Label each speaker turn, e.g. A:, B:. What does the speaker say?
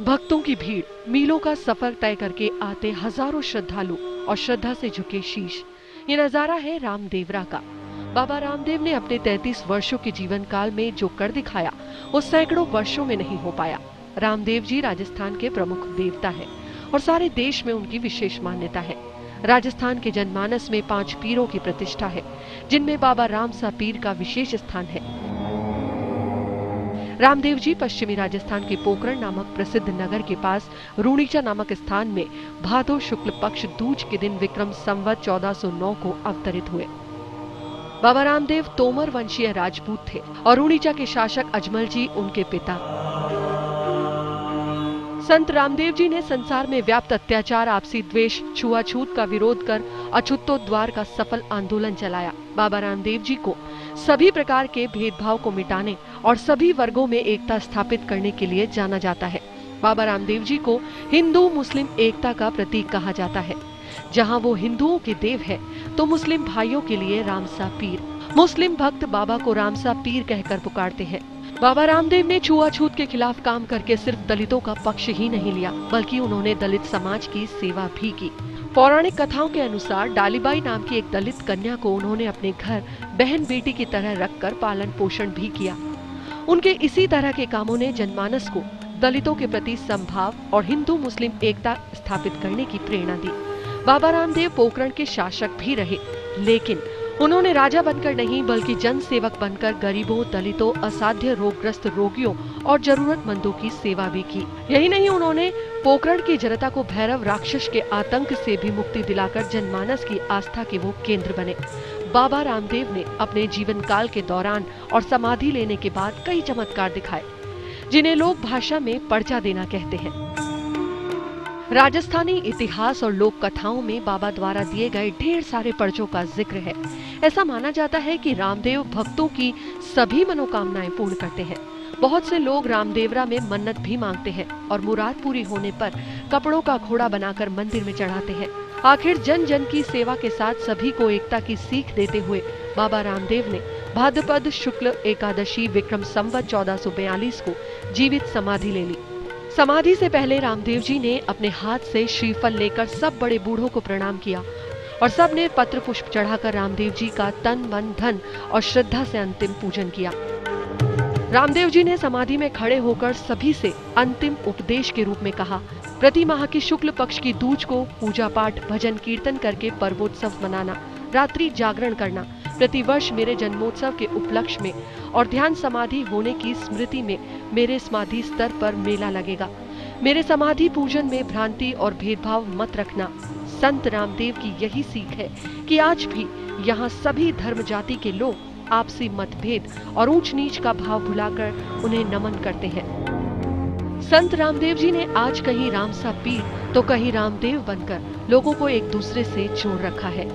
A: भक्तों की भीड़, मीलों का सफर तय करके आते हजारों श्रद्धालु और श्रद्धा से झुके शीश। ये नजारा है रामदेवरा का। बाबा रामदेव ने अपने 33 वर्षों के जीवन काल में जो कर दिखाया वो सैकड़ों वर्षों में नहीं हो पाया। रामदेव जी राजस्थान के प्रमुख देवता है और सारे देश में उनकी विशेष मान्यता है। राजस्थान के जनमानस में 5 पीरों की प्रतिष्ठा है, जिनमें बाबा रामसा पीर का विशेष स्थान है। रामदेव जी पश्चिमी राजस्थान के पोकरण नामक प्रसिद्ध नगर के पास रूणीचा नामक स्थान में भादो शुक्ल पक्ष दूज के दिन विक्रम संवत 1409 को अवतरित हुए। बाबा रामदेव तोमर वंशीय राजपूत थे और रूणीचा के शासक अजमल जी उनके पिता। संत रामदेव जी ने संसार में व्याप्त अत्याचार, आपसी द्वेष, छुआछूत का विरोध कर अछूतोद्वार का सफल आंदोलन चलाया। बाबा रामदेव जी को सभी प्रकार के भेदभाव को मिटाने और सभी वर्गों में एकता स्थापित करने के लिए जाना जाता है। बाबा रामदेव जी को हिंदू मुस्लिम एकता का प्रतीक कहा जाता है। जहां वो हिंदुओं के देव है, तो मुस्लिम भाइयों के लिए रामसा पीर। मुस्लिम भक्त बाबा को रामसा पीर कहकर पुकारते हैं। बाबा रामदेव ने छुआछूत के खिलाफ काम करके सिर्फ दलितों का पक्ष ही नहीं लिया, बल्कि उन्होंने दलित समाज की सेवा भी की। पौराणिक कथाओं के अनुसार डालीबाई नाम की एक दलित कन्या को उन्होंने अपने घर बहन बेटी की तरह रखकर पालन पोषण भी किया। उनके इसी तरह के कामों ने जनमानस को दलितों के प्रति समभाव और हिंदू मुस्लिम एकता स्थापित करने की प्रेरणा दी। बाबा रामदेव पोकरण के शासक भी रहे, लेकिन उन्होंने राजा बनकर नहीं बल्कि जन सेवक बनकर गरीबों, दलितों, असाध्य रोगग्रस्त रोगियों और जरूरतमंदों की सेवा भी की। यही नहीं, उन्होंने पोकरण की जनता को भैरव राक्षस के आतंक से भी मुक्ति दिलाकर जनमानस की आस्था के वो केंद्र बने। बाबा रामदेव ने अपने जीवन काल के दौरान और समाधि लेने के बाद कई चमत्कार दिखाए, जिन्हें लोग भाषा में पर्चा देना कहते हैं। राजस्थानी इतिहास और लोक कथाओं में बाबा द्वारा दिए गए ढेर सारे पर्चों का जिक्र है। ऐसा माना जाता है कि रामदेव भक्तों की सभी मनोकामनाएं पूर्ण करते हैं। बहुत से लोग रामदेवरा में मन्नत भी मांगते हैं और मुराद पूरी होने पर कपड़ों का घोड़ा बनाकर मंदिर में चढ़ाते हैं। आखिर जन जन की सेवा के साथ सभी को एकता की सीख देते हुए बाबा रामदेव ने भाद्रपद शुक्ल एकादशी विक्रम संवत 1442 को जीवित समाधि ले ली। समाधि से पहले रामदेव जी ने अपने हाथ से श्रीफल लेकर सब बड़े बूढ़ों को प्रणाम किया और सब ने पत्र पुष्प चढ़ाकर रामदेव जी का तन मन धन और श्रद्धा से अंतिम पूजन किया। रामदेव जी ने समाधि में खड़े होकर सभी से अंतिम उपदेश के रूप में कहा, प्रति माह की शुक्ल पक्ष की दूज को पूजा पाठ भजन कीर्तन करके पर्वोत्सव मनाना, रात्रि जागरण करना, प्रतिवर्ष मेरे जन्मोत्सव के उपलक्ष्य में और ध्यान समाधि होने की स्मृति में मेरे समाधि स्तर पर मेला लगेगा। मेरे समाधि पूजन में भ्रांति और भेदभाव मत रखना। संत रामदेव की यही सीख है कि आज भी यहाँ सभी धर्म जाति के लोग आपसी मतभेद और ऊंच नीच का भाव भुलाकर उन्हें नमन करते हैं। संत रामदेव जी ने आज कहीं रामसा पीर तो कहीं रामदेव बनकर लोगों को एक दूसरे से जोड़ रखा है।